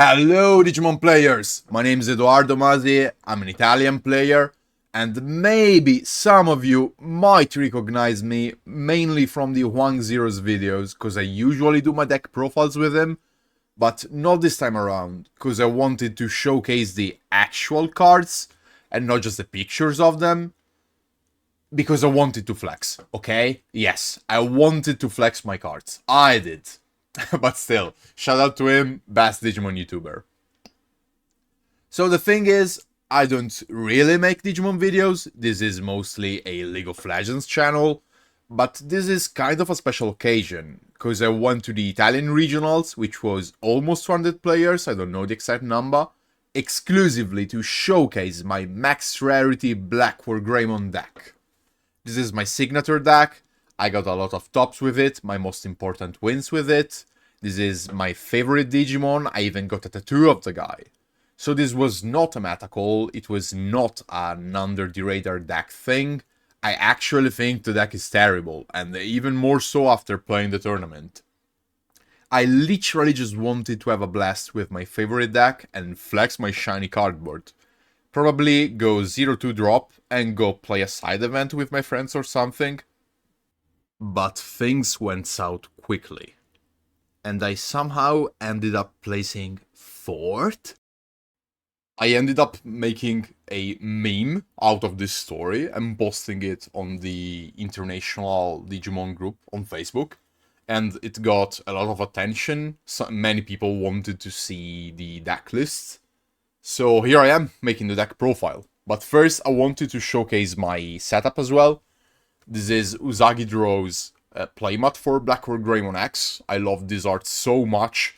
Hello Digimon players, my name is Edoardo Masi, I'm an Italian player, and maybe some of you might recognize me mainly from the Huang Zero's videos, because I usually do my deck profiles with him, but not this time around, because I wanted to showcase the actual cards, and not just the pictures of them, because I wanted to flex, okay? Yes, I wanted to flex my cards. I did. But still, shout out to him, best Digimon YouTuber. So the thing is, I don't really make Digimon videos, this is mostly a League of Legends channel, but this is kind of a special occasion, because I went to the Italian regionals, which was almost 200 players, I don't know the exact number, exclusively to showcase my max rarity BLACKWARGREYMON deck. This is my signature deck. I got a lot of tops with it, my most important wins with it. This is my favorite Digimon, I even got a tattoo of the guy. So this was not a meta call, it was not an under the radar deck thing. I actually think the deck is terrible, and even more so after playing the tournament. I literally just wanted to have a blast with my favorite deck and flex my shiny cardboard. Probably go 0-2 drop and go play a side event with my friends or something. But things went south quickly. And I somehow ended up placing 4th? I ended up making a meme out of this story and posting it on the international Digimon group on Facebook. And it got a lot of attention. So many people wanted to see the deck list. So here I am, making the deck profile. But first I wanted to showcase my setup as well. This is Usagi Draw's playmat for BLACKWARGREYMON X. I love this art so much.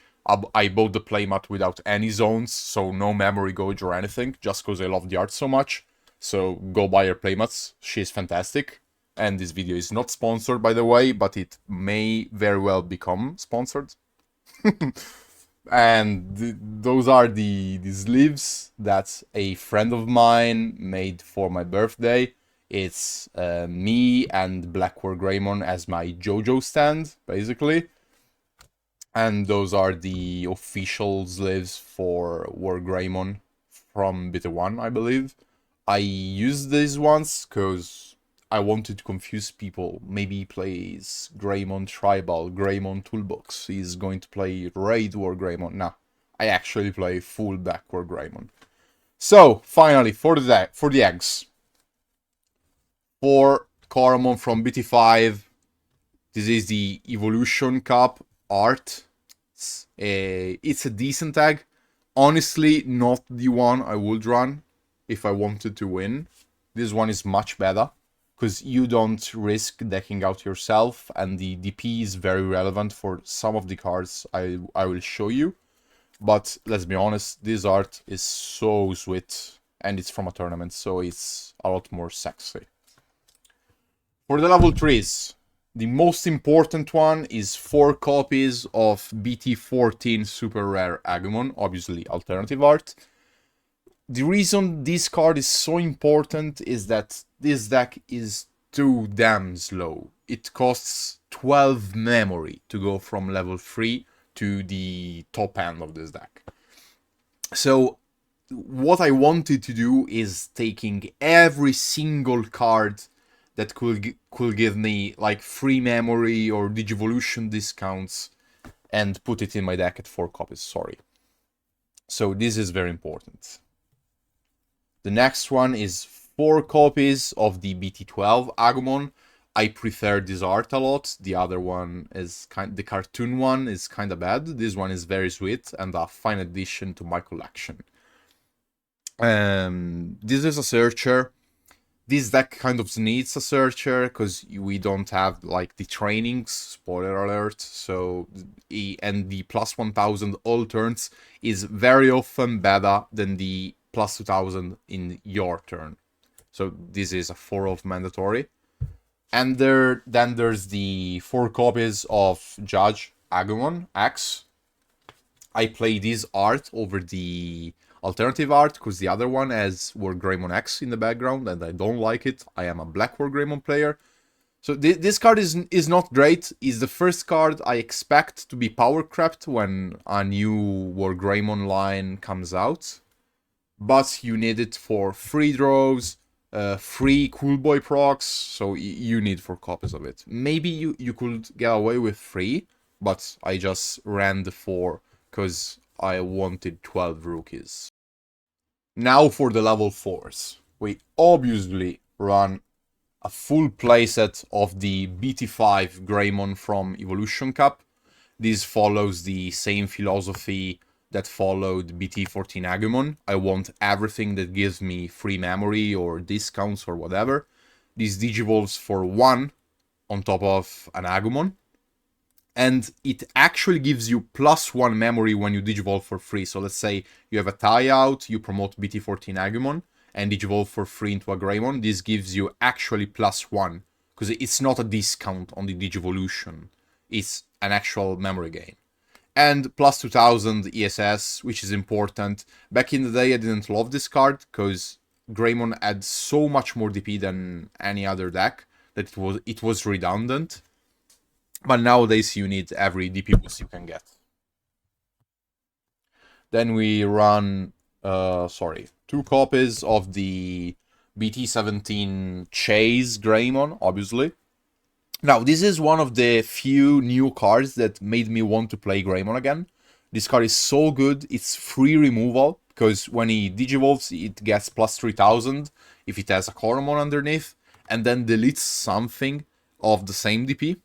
I bought the playmat without any zones, so no memory gauge or anything, just because I love the art so much. So go buy her playmats, she's fantastic. And this video is not sponsored, by the way, but it may very well become sponsored. And those are the sleeves that a friend of mine made for my birthday. It's me and BLACKWARGREYMON as my JoJo stand, basically. And those are the official sleeves for WarGreymon from Beta 1, I believe. I used these ones because I wanted to confuse people. Maybe he plays Greymon Tribal, Greymon Toolbox. He's going to play Raid WarGreymon. Nah, I actually play full BLACKWARGREYMon. So, finally, for the eggs. For Coromon from BT5, this is the Evolution Cup art. It's a decent egg. Honestly, not the one I would run if I wanted to win. This one is much better, because you don't risk decking out yourself, and the DP is very relevant for some of the cards I will show you. But let's be honest, this art is so sweet, and it's from a tournament, so it's a lot more sexy. For the level 3s, the most important one is 4 copies of BT14 Super Rare Agumon, obviously alternative art. The reason this card is so important is that this deck is too damn slow. It costs 12 memory to go from level 3 to the top end of this deck. So what I wanted to do is taking every single card that could give me like free memory or Digivolution discounts and put it in my deck at 4 copies, sorry. So this is very important. The next one is 4 copies of the BT12 Agumon. I prefer this art a lot. The other one is the cartoon one is kind of bad. This one is very sweet and a fine addition to my collection. This is a searcher. This deck kind of needs a searcher because we don't have like the trainings, spoiler alert, so and the plus 1000 all turns is very often better than the plus 2000 in your turn. So this is a 4 of mandatory. And then there's the 4 copies of Judge Agumon X. I play this art over the alternative art because the other one has WarGreymon X in the background and I don't like it. I am a BLACKWARGREYMON player. So this card is not great. It's the first card I expect to be power crept when a new Wargreymon line comes out. But you need it for free draws, free cool boy procs, so you need 4 copies of it. Maybe you could get away with 3, but I just ran the 4 because I wanted 12 rookies. Now for the level 4s. We obviously run a full playset of the BT5 Greymon from Evolution Cup. This follows the same philosophy that followed BT14 Agumon. I want everything that gives me free memory or discounts or whatever. This digivolves for 1 on top of an Agumon. And it actually gives you +1 memory when you digivolve for free. So let's say you have a tie out, you promote BT14 Agumon, and digivolve for free into a Greymon. This gives you actually +1, because it's not a discount on the digivolution. It's an actual memory gain. And +2000 ESS, which is important. Back in the day, I didn't love this card, because Greymon had so much more DP than any other deck that it was redundant. But nowadays you need every DP boost you can get. Then we run, 2 copies of the BT17 Chase Greymon, obviously. Now, this is one of the few new cards that made me want to play Greymon again. This card is so good, it's free removal, because when he digivolves, it gets +3000 if it has a Coromon underneath, and then deletes something of the same DP.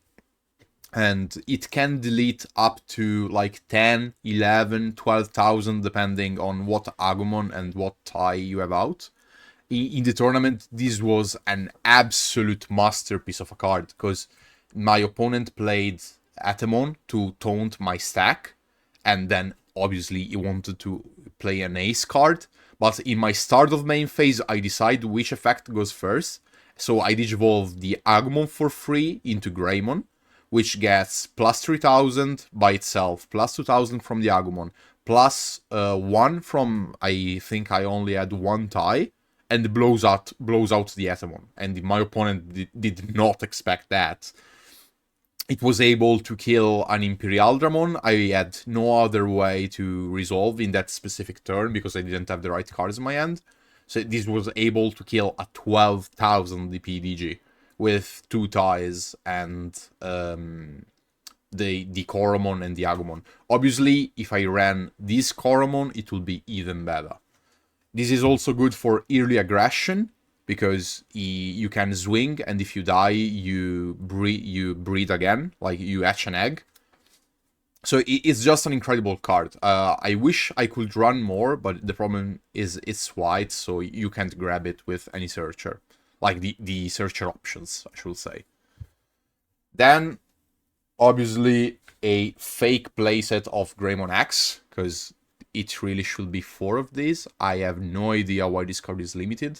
And it can delete up to like 10, 11, 12,000 depending on what Agumon and what tie you have out. In the tournament, this was an absolute masterpiece of a card, because my opponent played Atemon to taunt my stack, and then obviously he wanted to play an ace card, but in my start of main phase I decide which effect goes first, so I digivolve the Agumon for free into Greymon, which gets +3000 by itself, +2000 from the Agumon, +1 from, I think I only had 1 tie, and blows out the Atemon. And my opponent did not expect that. It was able to kill an Imperial Dramon. I had no other way to resolve in that specific turn, because I didn't have the right cards in my hand. So this was able to kill a 12,000 DP DG with 2 ties and the Coromon and the Agumon. Obviously, if I ran this Coromon, it will be even better. This is also good for early aggression, because you can swing, and if you die, you breed again, like you hatch an egg. So it's just an incredible card. I wish I could run more, but the problem is it's white, so you can't grab it with any searcher. Like the searcher options, I should say. Then, obviously, a fake playset of Greymon X, because it really should be 4 of these. I have no idea why this card is limited,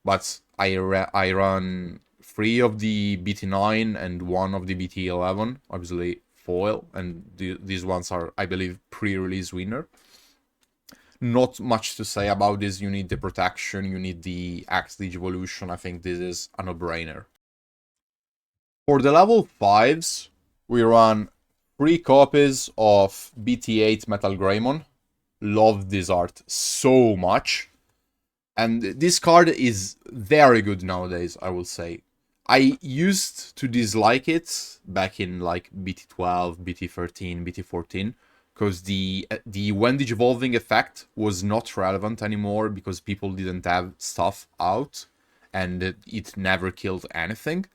but I run 3 of the BT9 and 1 of the BT11, obviously foil, and these ones are, I believe, pre-release winner. Not much to say about this. You need the protection, you need the X Digivolution. I think this is a no-brainer. For the level 5s, we run 3 copies of BT8 Metal Greymon. Love this art so much. And this card is very good nowadays, I will say. I used to dislike it back in like BT12, BT13, BT14, because the when digivolving effect was not relevant anymore, because people didn't have stuff out and it never killed anything.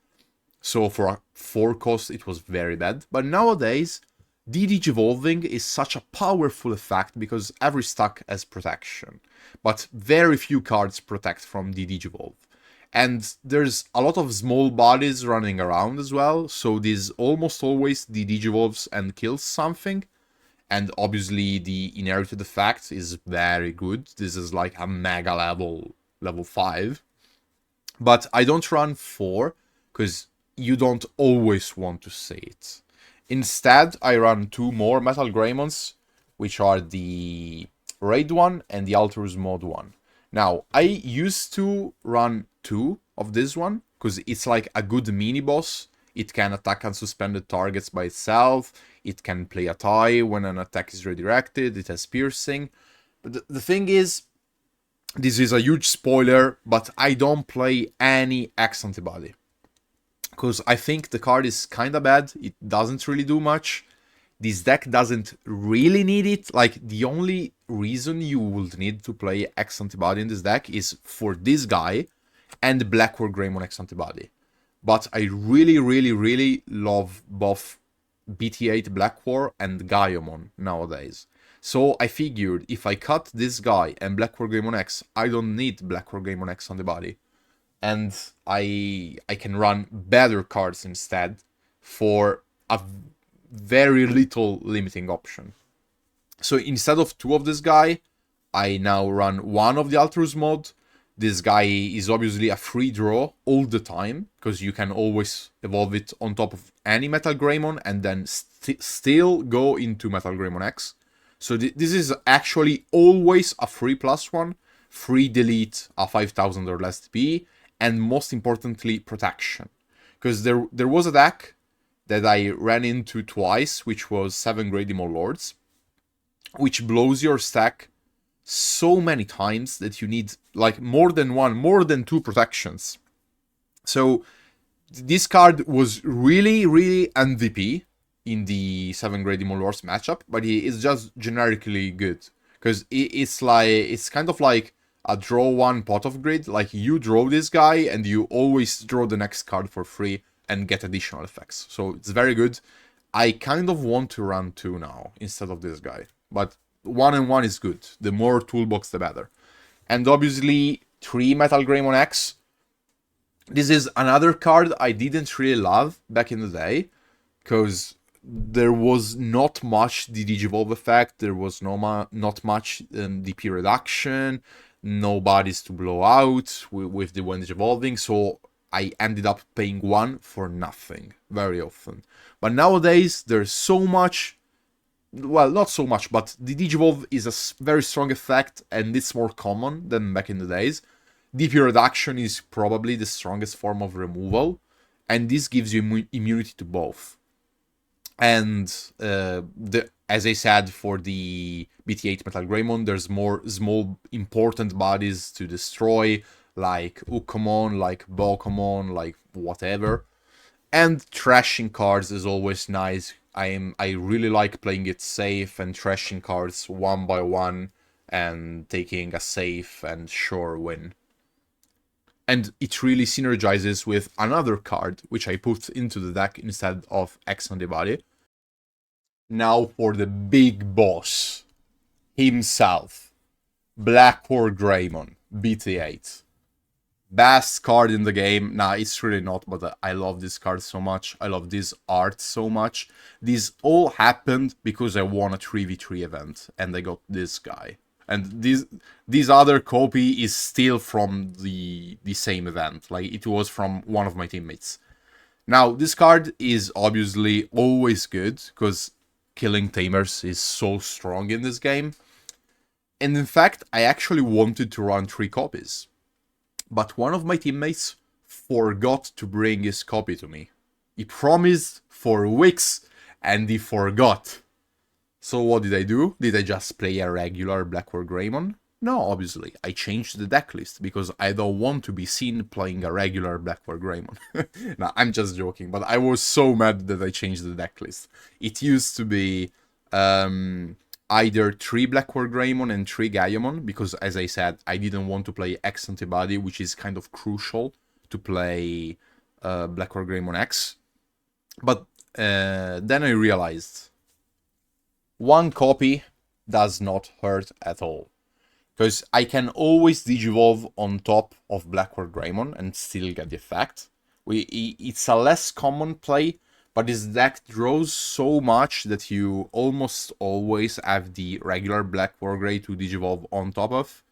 So for a 4 cost, it was very bad. But nowadays, digivolving is such a powerful effect, because every stack has protection, but very few cards protect from digivolve. And there's a lot of small bodies running around as well, so this almost always digivolves and kills something. And obviously the inherited effect is very good. This is like a mega level 5. But I don't run 4, because you don't always want to see it. Instead, I run 2 more Metal Greymons, which are the Raid one and the Alterous Mode one. Now, I used to run 2 of this one, because it's like a good mini-boss. It can attack unsuspended targets by itself. It can play a tie when an attack is redirected. It has piercing. But the thing is, this is a huge spoiler, but I don't play any X antibody. Because I think the card is kinda bad. It doesn't really do much. This deck doesn't really need it. Like, the only reason you would need to play X antibody in this deck is for this guy and BLACKWARGREYMON X antibody. But I really, really, really love both BT8 BLACKWAR and Greymon nowadays. So I figured if I cut this guy and BLACKWARGREYMON X, I don't need BLACKWARGREYMON X antibody. And I can run better cards instead for a very little limiting option. So instead of 2 of this guy, I now run 1 of the Altru's mod. This guy is obviously a free draw all the time, because you can always evolve it on top of any Metal Greymon and then still go into Metal Greymon X. So this is actually always a free +1, free delete a 5000 or less TP, and most importantly, protection. Because there was a deck that I ran into twice, which was 7 Greymon Lords, which blows your stack so many times that you need like more than 2 protections. So this card was really, really MVP in the 7 Greymon Lords matchup, but he is just generically good. Because it's kind of like a draw 1 pot of grid. Like, you draw this guy and you always draw the next card for free and get additional effects. So it's very good. I kind of want to run 2 now instead of this guy. But 1 and 1 is good. The more toolbox, the better. And obviously, 3 Metal Greymon X. This is another card I didn't really love back in the day, because there was not much the Digivolve effect, there was not much DP reduction, no bodies to blow out with the when Digivolving, so I ended up paying 1 for nothing very often. But nowadays, there's so much. Well, not so much, but the Digivolve is a very strong effect, and it's more common than back in the days. DP reduction is probably the strongest form of removal, and this gives you immunity to both. And as I said, for the BT8 Metal Greymon, there's more small important bodies to destroy, like Ukomon, like Bokomon, like whatever. And trashing cards is always nice. I really like playing it safe and trashing cards 1 by 1 and taking a safe and sure win. And it really synergizes with another card which I put into the deck instead of X antibody. Now for the big boss himself, BLACKWARGREYMON BT8. Best card in the game. Nah, it's really not, but I love this card so much. I love this art so much. This all happened because I won a 3v3 event and I got this guy. And this other copy is still from the same event. Like, it was from one of my teammates. Now, this card is obviously always good because killing Tamers is so strong in this game. And in fact, I actually wanted to run 3 copies. But one of my teammates forgot to bring his copy to me. He promised for weeks and he forgot. So what did I do? Did I just play a regular BLACKWARGREYMON? No, obviously. I changed the deck list because I don't want to be seen playing a regular BLACKWARGREYMON. No, I'm just joking, but I was so mad that I changed the deck list. It used to be either 3 BLACKWARGREYMON and 3 Greymon, because as I said, I didn't want to play X antibody, which is kind of crucial to play BLACKWARGREYMON X. But then I realized 1 copy does not hurt at all, because I can always Digivolve on top of BLACKWARGREYMON and still get the effect. It's a less common play, but this deck draws so much that you almost always have the regular BLACKWARGREY to Digivolve on top of.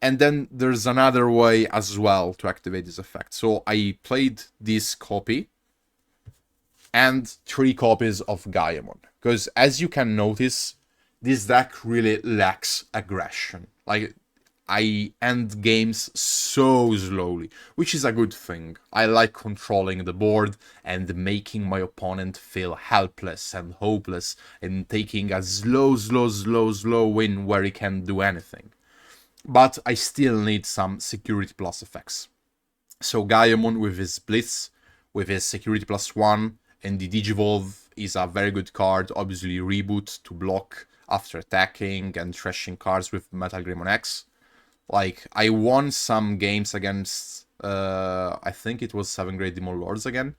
And then there's another way as well to activate this effect. So I played this copy and 3 copies of Greymon. Because as you can notice, this deck really lacks aggression. Like, I end games so slowly, which is a good thing. I like controlling the board and making my opponent feel helpless and hopeless and taking a slow win where he can't do anything. But I still need some security plus effects. So Greymon with his Blitz, with his security +1, and the Digivolve is a very good card. Obviously Reboot to block after attacking and trashing cards with Greymon X. Like, I won some games against, I think it was 7 Great Demon Lords again,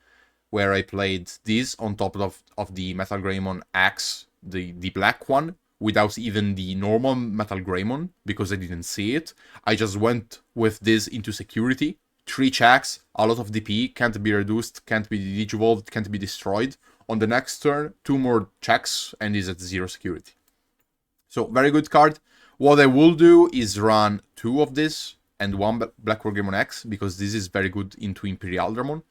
where I played this on top of the Greymon X, the black one, without even the normal Greymon, because I didn't see it. I just went with this into security. 3 checks, a lot of DP, can't be reduced, can't be digivolved, can't be destroyed. On the next turn, 2 more checks, and is at 0 security. So, very good card. What I will do is run 2 of this and 1 BLACKWARGREYMON X, because this is very good into Imperial Dramon.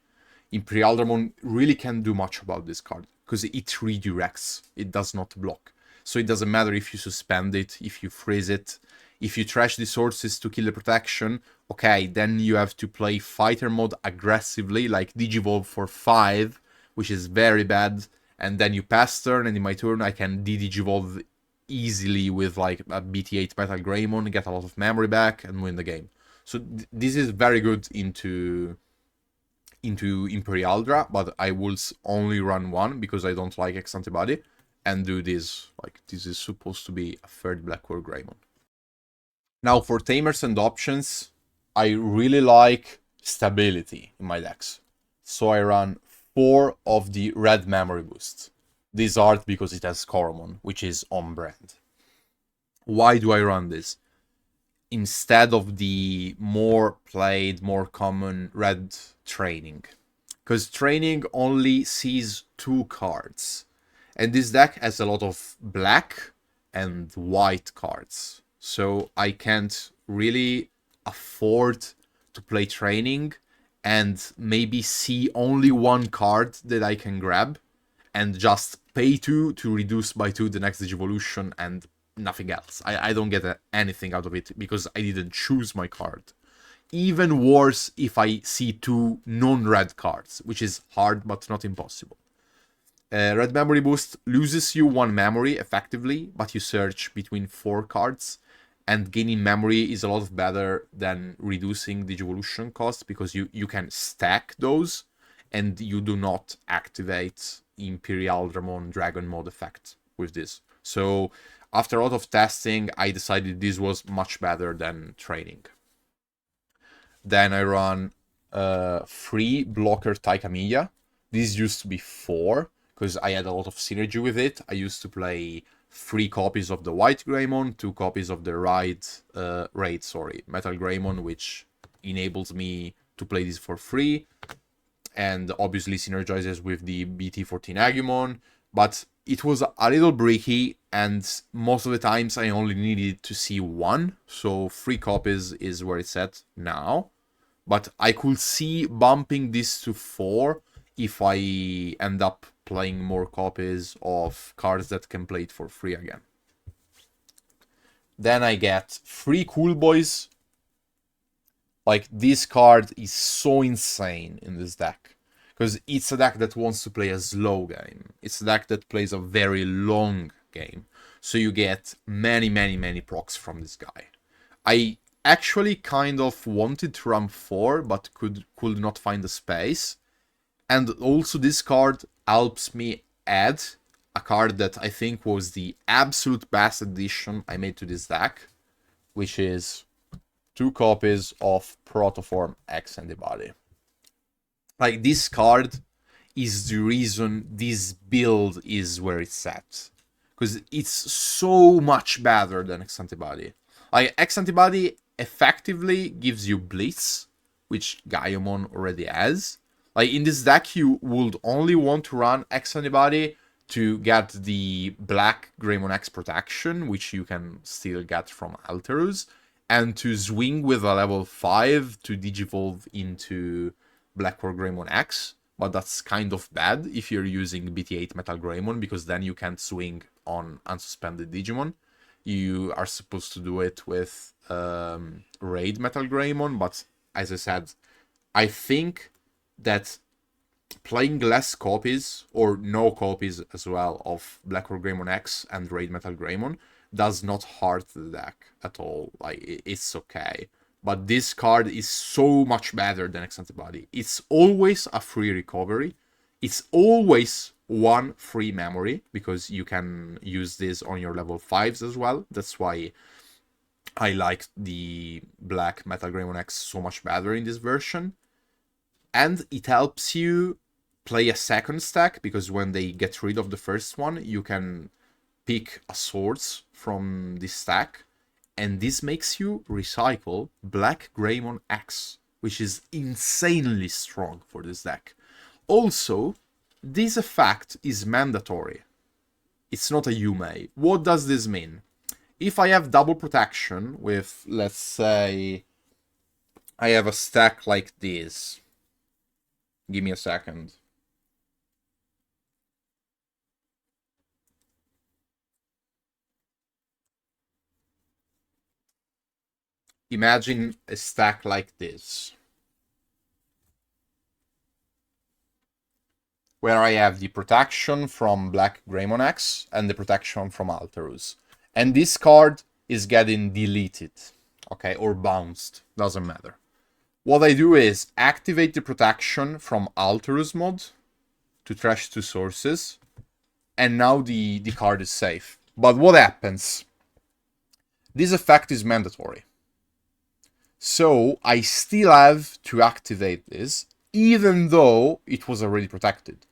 Imperial Dramon really can't do much about this card, because it redirects, it does not block. So it doesn't matter if you suspend it, if you freeze it, if you trash the sources to kill the protection, okay, then you have to play fighter mode aggressively, like Digivolve for 5, which is very bad, and then you pass turn, and in my turn I can Digivolve easily with like a BT8 Greymon, get a lot of memory back, and win the game. So this is very good into Imperialdra, but I will only run 1 because I don't like X Antibody, and do this. Like, this is supposed to be a 3rd BLACKWARGREYMON. Now for Tamers and options, I really like stability in my decks. So I run 4 of the red memory boosts. This art because it has Coromon, which is on brand. Why do I run this? Instead of the more played, more common red training. Because training only sees 2 cards. And this deck has a lot of black and white cards. So I can't really afford to play training and maybe see only 1 card that I can grab and just pay 2 to reduce by 2 the next Digivolution and nothing else. I don't get anything out of it because I didn't choose my card. Even worse if I see 2 non-red cards, which is hard but not impossible. Red memory boost loses you 1 memory effectively, but you search between 4 cards, and gaining memory is a lot better than reducing Digivolution cost because you can stack those and you do not activate Imperial Dramon Dragon mode effect with this. So after a lot of testing, I decided this was much better than training. Then I run 3 blocker Taikamiya. This used to be 4 because I had a lot of synergy with it. I used to play 3 copies of the white Greymon, 2 copies of the Metal Greymon, which enables me to play this for free, and obviously synergizes with the BT14 Agumon, but it was a little bricky, and most of the times I only needed to see 1, so 3 copies is where it's at now, but I could see bumping this to 4 if I end up playing more copies of cards that can play it for free again. Then I get 3 Cool Boys. Like, this card is so insane in this deck. Because it's a deck that wants to play a slow game. It's a deck that plays a very long game. So you get many procs from this guy. I actually kind of wanted to run 4, but could not find the space. And also this card helps me add a card that I think was the absolute best addition I made to this deck, which is 2 copies of Protoform X Antibody. Like, this card is the reason this build is where it's at. Because it's so much better than X Antibody. Like, X Antibody effectively gives you Blitz, which Greymon already has. Like, in this deck, you would only want to run X Antibody to get the black Greymon X protection, which you can still get from Alterus, and to swing with a level 5 to Digivolve into BLACKWARGREYMON X, but that's kind of bad if you're using BT8 Metal Greymon, because then you can't swing on unsuspended Digimon. you are supposed to do it with Raid Metal Greymon, but as I said, I think that playing less copies, or no copies as well, of BLACKWARGREYMON X and Raid Metal Greymon does not hurt the deck at all. Like, it's okay. But this card is so much better than X Antibody. It's always a free recovery. It's always one free memory, because you can use this on your level 5s as well. That's why I like the Black Metal Greymon X so much better in this version. And it helps you play a second stack, because when they get rid of the first one, you can pick a swords from this stack, and this makes you recycle Black Greymon X, which is insanely strong for this deck. Also, this effect is mandatory. It's not a Yume. What does this mean? If I have double protection with, let's say, I have a stack like this. Give me a second. Imagine a stack like this, where I have the protection from Black Greymon X and the protection from Alterus. And this card is getting deleted, okay, or bounced, doesn't matter. What I do is activate the protection from Alterus mod to trash 2 sources, and now the card is safe. But what happens? This effect is mandatory. So I still have to activate this, even though it was already protected.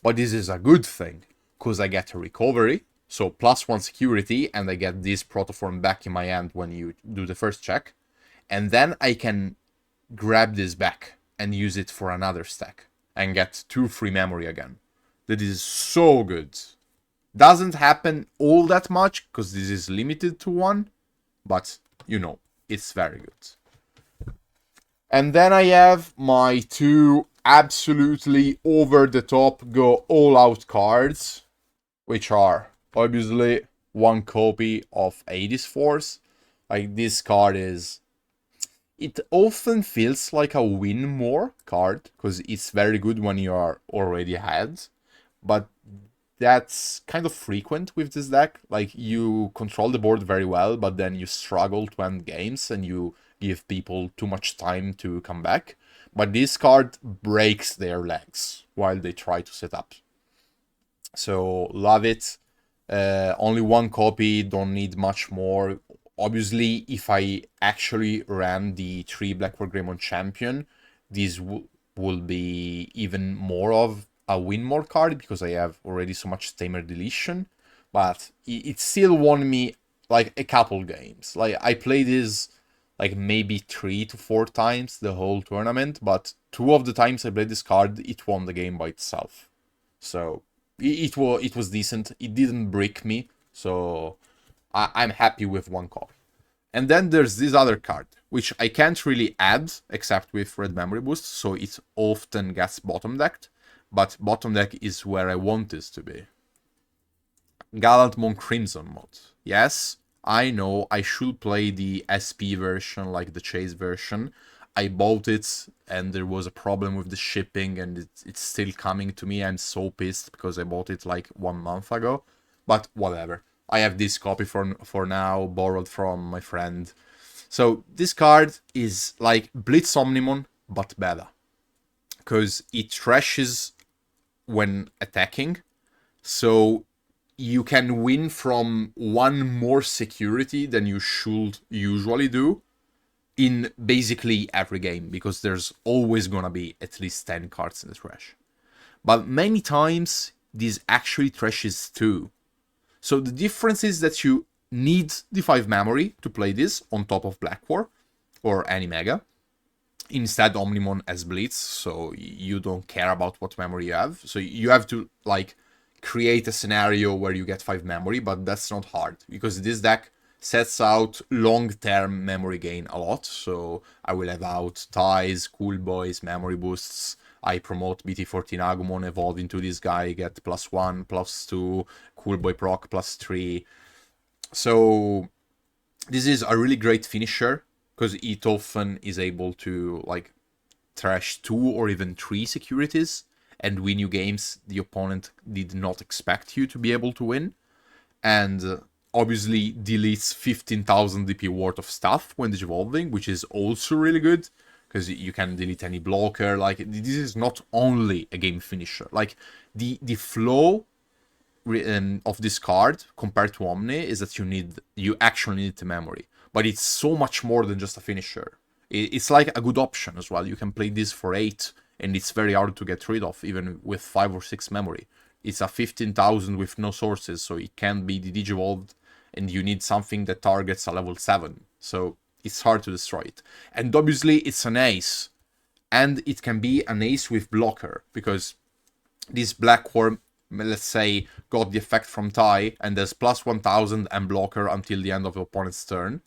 But this is a good thing, because I get a recovery, so +1 security, and I get this protoform back in my hand when you do the first check. And then I can grab this back and use it for another stack, and get 2 free memory again. That is so good. Doesn't happen all that much, because this is limited to 1, but, you know, it's very good. And then I have my 2 absolutely over-the-top, go all-out cards, which are, obviously, 1 copy of Hades Force. Like, this card is... It often feels like a win more card, because it's very good when you are already ahead. But that's kind of frequent with this deck. Like, you control the board very well, but then you struggle to end games, and you give people too much time to come back. But this card breaks their legs while they try to set up. So, love it. Only 1 copy, don't need much more. Obviously, if I actually ran the 3 BLACKWARGREYMON champion, this will be even more of a win more card, because I have already so much Tamer deletion. But it still won me like a couple games. Like, I played this like maybe 3 to 4 times the whole tournament, but 2 of the times I played this card, it won the game by itself. So it was decent. It didn't break me, so I'm happy with 1 copy. And then there's this other card, which I can't really add except with red memory boost, so it often gets bottom decked, but bottom deck is where I want this to be. Gallantmon Crimson mod. Yes, I know I should play the SP version, like the Chase version. I bought it and there was a problem with the shipping, and it's still coming to me. I'm so pissed because I bought it like 1 month ago, but whatever. I have this copy for now, borrowed from my friend. So this card is like Blitz Omnimon, but better, because it trashes when attacking, so you can win from 1 more security than you should usually do in basically every game, because there's always gonna be at least 10 cards in the trash. But many times, this actually trashes too. So the difference is that you need the 5 memory to play this on top of Blackwar or any Mega. Instead, Omnimon has Blitz, so you don't care about what memory you have. So you have to, like, create a scenario where you get 5 memory, but that's not hard, because this deck sets out long-term memory gain a lot. So I will have out ties, cool boys, memory boosts. I promote BT14 Agumon, evolve into this guy, get +1, +2, cool boy proc, +3. So this is a really great finisher because it often is able to like trash 2 or even 3 securities and win you games the opponent did not expect you to be able to win. And obviously deletes 15,000 DP worth of stuff when digivolving, which is also really good because you can delete any blocker. Like, this is not only a game finisher. Like, the flow of this card compared to Omni is that you actually need the memory, but it's so much more than just a finisher. It's like a good option as well. You can play this for 8 and it's very hard to get rid of even with 5 or 6 memory. It's a 15,000 with no sources, so it can be digivolved and you need something that targets a level 7, so it's hard to destroy it. And obviously it's an ace, and it can be an ace with blocker because this black worm, let's say, got the effect from tie and there's plus 1000 and blocker until the end of the opponent's turn.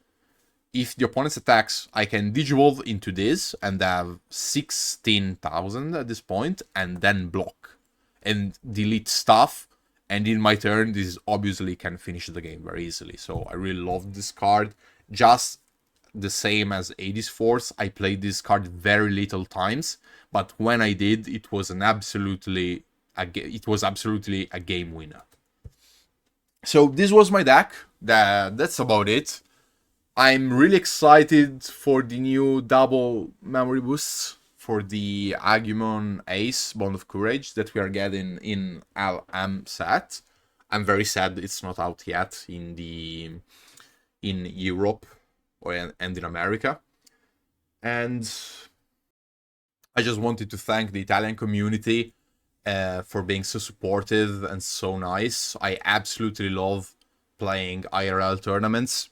If the opponent's attacks, I can digivolve into this and have 16,000 at this point and then block and delete stuff. And in my turn, this obviously can finish the game very easily. So I really love this card. Just the same as Hades Force, I played this card very little times, but when I did, it was absolutely a game winner. So this was my deck. That's about it. I'm really excited for the new double memory boosts for the Agumon Ace Bond of Courage that we are getting in LM set. I'm very sad it's not out yet in Europe and in America. And I just wanted to thank the Italian community for being so supportive and so nice. I absolutely love playing IRL tournaments.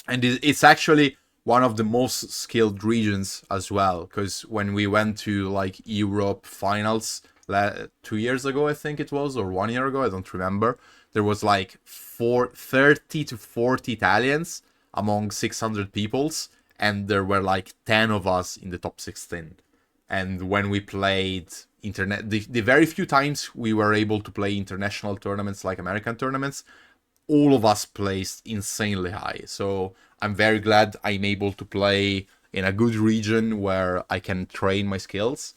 And it's actually one of the most skilled regions as well, because when we went to like Europe finals 2 years ago, I think it was, or 1 year ago, I don't remember, there was like 30 to 40 Italians among 600 peoples, and there were like 10 of us in the top 16. And when we played the very few times we were able to play international tournaments like American tournaments, all of us placed insanely high. So I'm very glad I'm able to play in a good region where I can train my skills.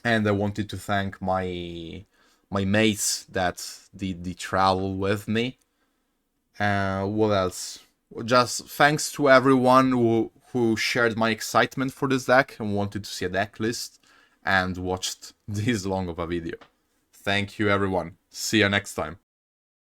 And I wanted to thank my mates that did the travel with me. What else? Just thanks to everyone who shared my excitement for this deck and wanted to see a deck list and watched this long of a video. Thank you, everyone. See you next time.